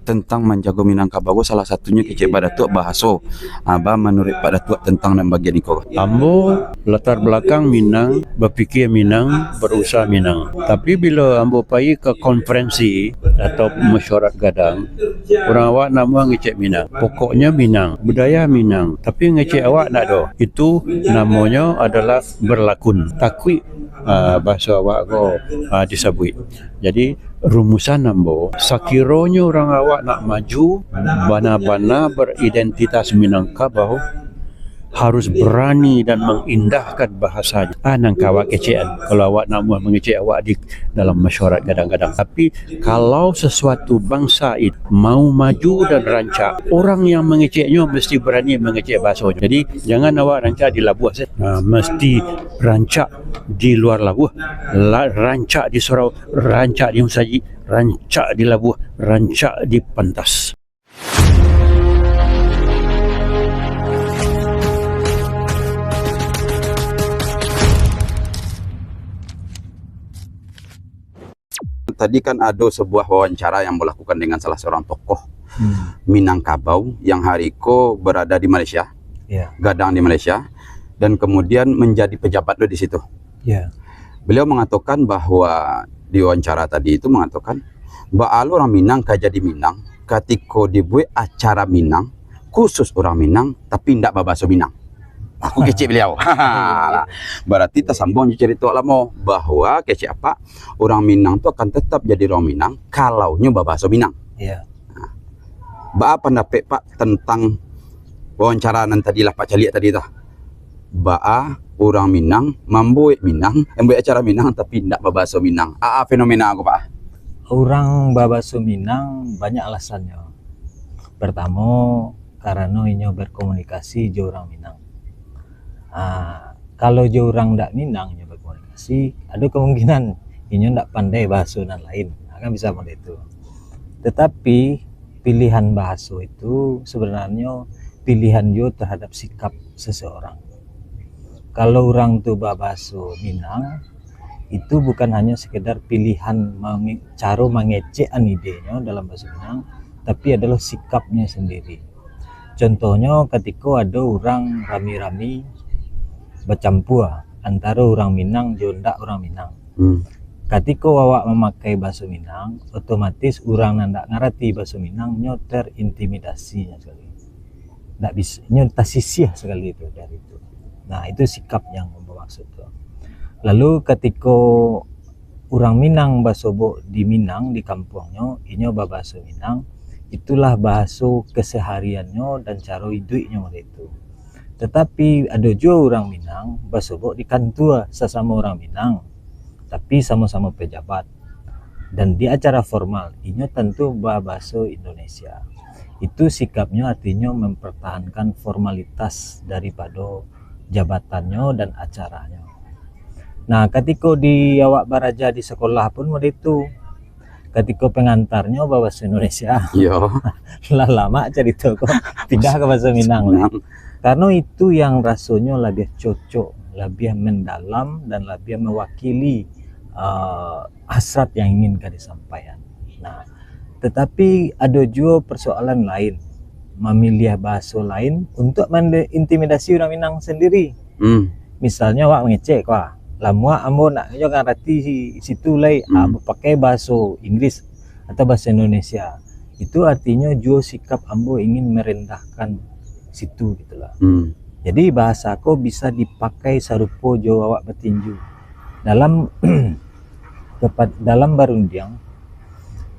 tentang menjago Minangkabau, salah satunya kecek pada tuak bahaso. Aba menurut pada tuak tentang dan bagian iko. Ambo latar belakang Minang, berpikir Minang, berusaha Minang. Tapi bila ambo pergi ke konferensi atau mesyuarat gadang, orang awak nama ngecek Minang. Pokoknya Minang, budaya Minang. Tapi ngecek awak nak do. Itu namanya adalah berlakon. Takwi bahasa awak ko disebut. Jadi rumusan ambo, sakironya orang awak nak maju, bana-bana beridentitas Minangkabau, harus berani dan mengindahkan bahasanya. Nang kawak kecean kalau awak nak mengecek awak di dalam mesyuarat kadang-kadang. Tapi kalau sesuatu bangsa itu mau maju dan rancak, orang yang mengeceknya mesti berani mengecek bahasanya. Jadi jangan awak rancak di Labuh saja. Mesti rancak di luar Labuh, rancak di Surau, rancak di Musaji, rancak di Labuh, rancak di Pantas. Tadi kan ada sebuah wawancara yang melakukan dengan salah seorang tokoh Minangkabau yang hari ko berada di Malaysia, gadang di Malaysia, dan kemudian menjadi pejabat di situ. Beliau mengatakan bahwa di wawancara tadi itu mengatakan bahwa orang Minang jadi Minang ketika dibuat acara Minang khusus orang Minang tapi tidak bahasa Minang. Aku kecek beliau. Berarti tersambung cerita lama bahwa kecek apa orang Minang tu akan tetap jadi orang Minang kalau nyoba bahasa Minang. Apa pendapat Pak tentang wawancara nan tadi lah Pak Caliak tadi tah? Orang Minang membuat acara Minang tapi tidak bahasa Minang. Fenomena aku Pak. Orang bahasa Minang banyak alasannya. Pertama karena inyo berkomunikasi jo orang Minang. Kalau jo orang ndak Minang nyo berkomunikasi, ada kemungkinan inyo ndak pandai bahasa dan lain, kan bisa seperti itu. Tetapi pilihan bahasa itu sebenarnya pilihan jo terhadap sikap seseorang. Kalau orang tu bahasa Minang itu bukan hanya sekedar pilihan cara mengecekkan idenya dalam bahasa Minang, tapi adalah sikapnya sendiri. Contohnya ketika ada orang rami-rami bercampur antara orang Minang dan ndak orang Minang. Ketika awak memakai bahasa Minang, otomatis orang yang ndak ngerti bahasa Minang nyo terintimidasi sekali. Ndak bisa nyo tersisih sekali itu dari itu. Nah, itu sikap yang bermaksud tu. Lalu ketika orang Minang bahasa di Minang di kampungnya, inyo bahasa Minang, itulah bahasa kesehariannya dan cara hidupnya itu. Tetapi ada juga orang Minang bersobok di kantor sesama orang Minang, tapi sama-sama pejabat. Dan di acara formal, ini tentu bahasa Indonesia. Itu sikapnya artinya mempertahankan formalitas daripada jabatannya dan acaranya. Nah, ketika di awak baraja di sekolah pun begitu. Ketika pengantarnya bahasa Indonesia, lah lama cerita kok pindah ke bahasa Minang lah. Karena itu yang rasanya lebih cocok, lebih mendalam dan lebih mewakili hasrat yang ingin disampaikan. Nah, tetapi ada juga persoalan lain, memilih bahasa lain untuk mengintimidasi orang Minang sendiri. Misalnya wak mengecek wah, lama ambo nak jangan ngerti situ lagi, pakai bahasa Inggris atau bahasa Indonesia. Itu artinya juga sikap ambo ingin merendahkan situ gitulah. Jadi bahasa aku bisa dipakai sarupo jo awak bertinju dalam dalam barundiang.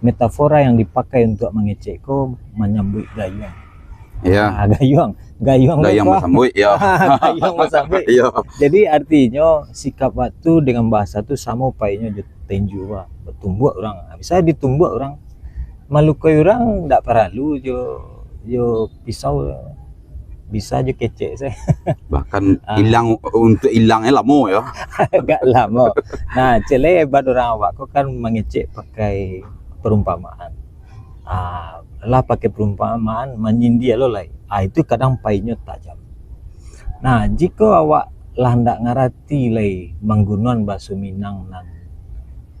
Metafora yang dipakai untuk mengecek ko menyambut gayung. Gayung bersambut gayung bersambut. Jadi artinya sikap waktu dengan bahasa tu sama paynya jo tinju wah bertumbuk orang. Bisa ditumbuk orang, melukai orang ndak perlu jo pisau. Bisa aja kecek saya. Bahkan hilang untuk hilangnya lama ya. Agak lama. Nah, cele hebat orang awak kok kan mengecek pakai perumpamaan. Lah pakai perumpamaan menyindir lo lah. Itu kadang pahitnya tajam. Nah, jika awak lah ndak ngerti lagi menggunakan bahasa Minang dan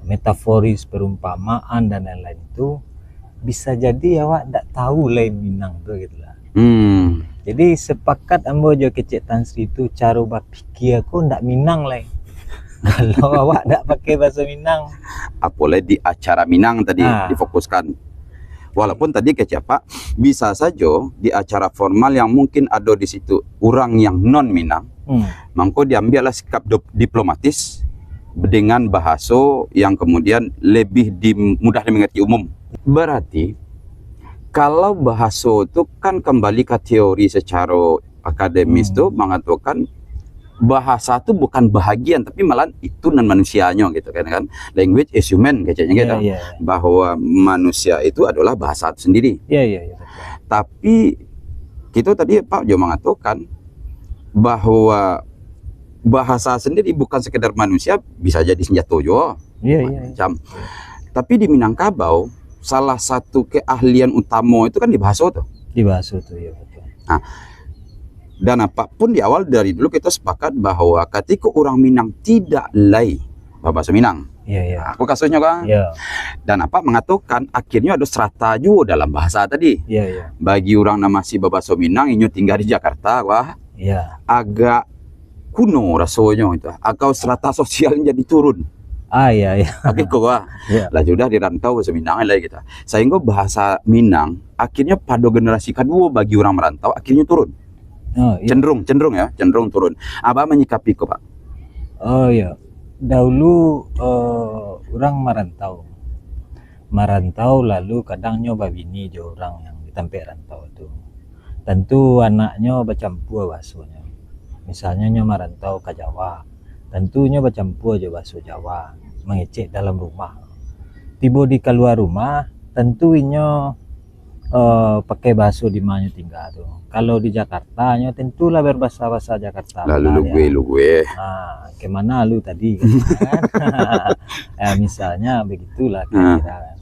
metaforis perumpamaan dan lain-lain itu, bisa jadi awak ndak tahu lain Minang tuh gitu lah. Hmm. Jadi sepakat ambo jo kecek Tan Sri itu cara berpikir aku ndak Minang lain. Kalau awak ndak pakai bahasa Minang. Apalagi di acara Minang tadi difokuskan. Walaupun tadi kecek Pak, bisa saja di acara formal yang mungkin ada di situ orang yang non Minang, mangko diambillah sikap diplomatis dengan bahasa yang kemudian lebih mudah dimengerti umum. Berarti kalau bahasa itu kan kembali ke teori secara akademis tuh mengatakan bahasa itu bukan bahagian tapi malah itu non manusianya gitu kan. Language is human kayaknya gitu. Bahwa manusia itu adalah bahasa itu sendiri. Tapi kita tadi Pak Jo mengatakan bahwa bahasa sendiri bukan sekedar manusia, bisa jadi senjata juga. Macam. Tapi di Minangkabau salah satu keahlian utama itu kan di bahasa tuh. Di bahasa tuh ya betul. Nah, dan apapun di awal dari dulu kita sepakat bahwa ketika orang Minang tidak lay bahasa Minang. Aku kasusnya kan. Dan apa mengatakan akhirnya ada strata juga dalam bahasa tadi. Bagi orang nama si bahasa Minang ini tinggal di Jakarta, wah. Agak kuno rasanya itu. Agak strata sosial jadi turun. Tapi kok lah sudah dirantau bahasa Minang lagi kita. Sehingga bahasa Minang akhirnya pada generasi kedua bagi orang merantau akhirnya turun. Cenderung turun. Apa menyikapi kok Pak? Dahulu orang merantau lalu kadang nyoba bini jo orang yang di tempat rantau itu. Tentu anaknya bercampur bahasanya. Misalnya nyoba merantau ke Jawa, tentunya bercampur jo bahasa Jawa, mengecek dalam rumah. Tiba di keluar rumah, tentunya pakai bahasa di mana tinggal tuh. Kalau di Jakarta nya tentulah berbahasa Jakarta. Lalu lu gue. Kemana lu tadi kan? Misalnya begitulah kira-kira.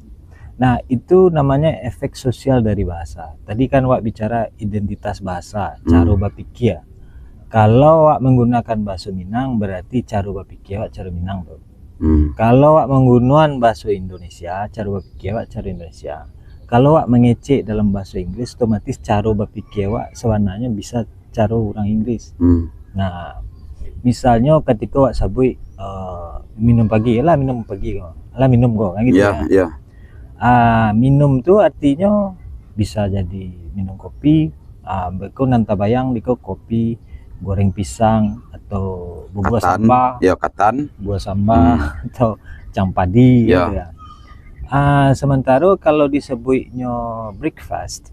Nah, itu namanya efek sosial dari bahasa. Tadi kan Wak bicara identitas bahasa, cara berpikir. Kalau Wak menggunakan bahasa Minang berarti cara berpikir Wak cara Minang tuh. Kalau Wak menggunakan bahasa Indonesia, cara berpikir Wak cara Indonesia. Kalau Wak mengecek dalam bahasa Inggris, otomatis cara berpikir Wak sebenarnya bisa cara orang Inggris. Nah, misalnya ketika Wak sabui minum pagi, minum kok kan gitu ya. Minum tuh artinya bisa jadi minum kopi, beko nanta bayang diko kopi, goreng pisang atau buah sambal, buah sambal atau campadi gitu ya. Sementara kalau disebutnya breakfast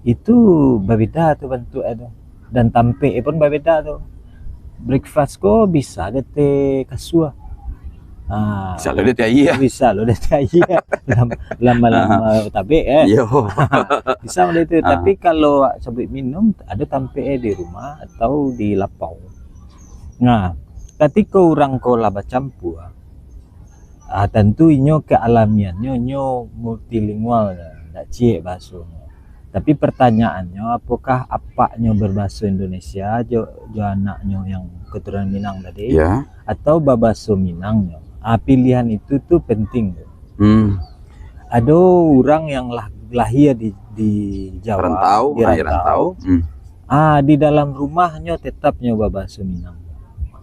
itu berbeda tuh bentuknya dan tampil pun berbeda tuh. Breakfast kok bisa dete kasua. Bisa lo dete iya. Lama-lama tapi bisa itu. Tapi kalau sebut minum ada tampil di rumah atau di lapau. Nah, ketika orang kola bercampur tentunya kealamiannya multilingual, tidak cie bahasanya. Tapi pertanyaannya apakah apaknya berbahasa Indonesia jo anaknya yang keturunan Minang tadi atau bahasa Minangnya? Pilihan itu tuh penting. Ada orang yang lahir di Jawa, di rantau. Di dalam rumahnya tetap nyoba bahasa Minang.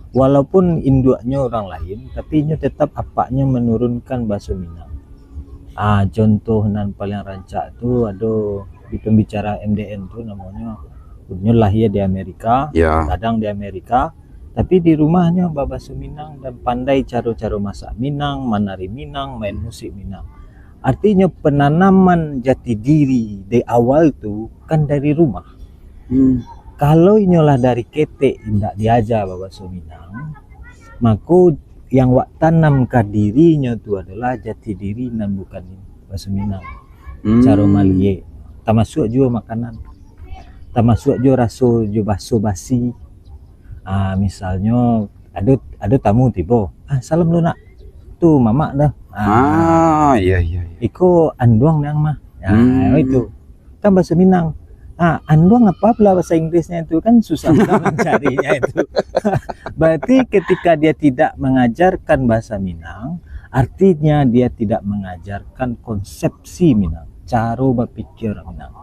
Walaupun induknya orang lain, tapi nya tetap apaknya menurunkan bahasa Minang. Contoh nan paling rancak itu ada di pembicara MDN tuh namanya, nya lahir di Amerika, kadang di Amerika, tapi di rumahnya bahasa Minang dan pandai cara-cara masak Minang, menari Minang, main musik Minang. Artinya penanaman jati diri di awal itu kan dari rumah. Kalau inyolah dari ketek tidak diajar bahasa Minang, maka yang Wak tanam ke dirinya itu adalah jati diri dan bukan bahasa Minang. Cara malie, termasuk juga makanan, termasuk juga rasa juga basa-basi. Misalnya ada tamu tiba, salam lu nak, tuh mama dah. Iko anduang yang mah, itu kan bahasa Minang. Anduang apa pula bahasa Inggrisnya itu kan susah mencarinya itu. Berarti ketika dia tidak mengajarkan bahasa Minang, artinya dia tidak mengajarkan konsepsi Minang, cara berpikir orang Minang.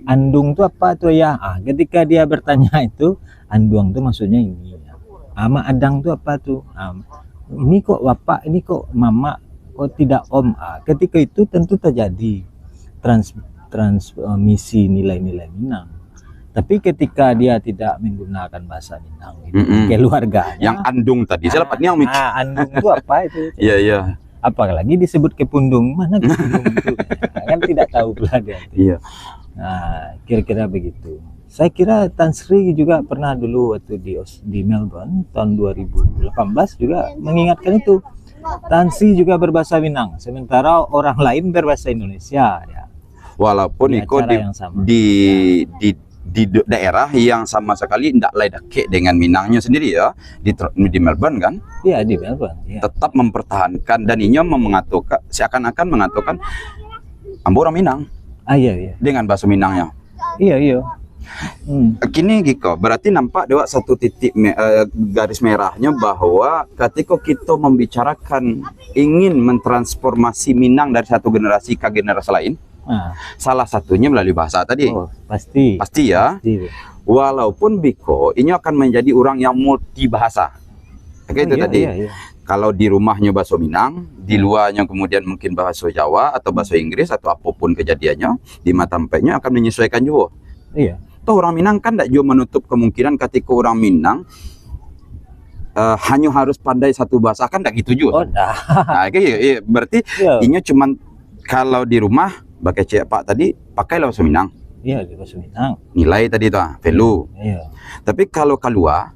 Andung itu apa tuh ya? Ketika dia bertanya itu, andung itu maksudnya ini. Ma adang itu apa tuh? Ini kok bapak, ini kok mama, kok tidak om? Ketika itu tentu terjadi transmisi nilai-nilai Minang. Tapi ketika dia tidak menggunakan bahasa Minang, keluarganya yang andung tadi, saya dapat nih andung itu apa itu? Iya, iya. Apalagi disebut kepundung, mana kepundung itu? Kan tidak tahu pula dia. Iya. Nah, kira-kira begitu. Saya kira Tan Sri juga pernah dulu waktu di Melbourne tahun 2018 juga mengingatkan itu. Tan Sri juga berbahasa Minang, sementara orang lain berbahasa Indonesia. Ya. Walaupun Iko di daerah yang sama sekali tidak ledake dengan Minangnya sendiri ya, di Melbourne kan? Iya, di Melbourne. Ya. Tetap mempertahankan dan ini mengatakan seakan-akan mengatakan ambo orang Minang. Iya. Dengan bahasa Minangnya. Iya. Kini Giko, berarti nampak dewa satu titik garis merahnya bahwa ketika kita membicarakan ingin mentransformasi Minang dari satu generasi ke generasi lain, salah satunya melalui bahasa tadi. Pasti ya. Pasti. Walaupun Biko ini akan menjadi orang yang multi bahasa. Itu tadi. Iya. Kalau di rumahnya bahasa Minang, di luarnya kemudian mungkin bahasa Jawa atau bahasa Inggris atau apapun kejadiannya, di matampeknya akan menyesuaikan juga. Iya. Toh orang Minang kan tidak juga menutup kemungkinan ketika orang Minang hanya harus pandai satu bahasa, kan tidak gitu juga. Berarti ini cuman kalau di rumah pakai cek Pak tadi pakai bahasa Minang. Iya, bahasa Minang. Nilai tadi tuh, value. Iya. Tapi kalau keluar,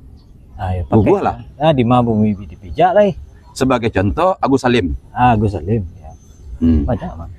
gua lah. Di bumi dipijak lah. Sebagai contoh Agus Salim. Agus Salim. Ya. Banyak mah.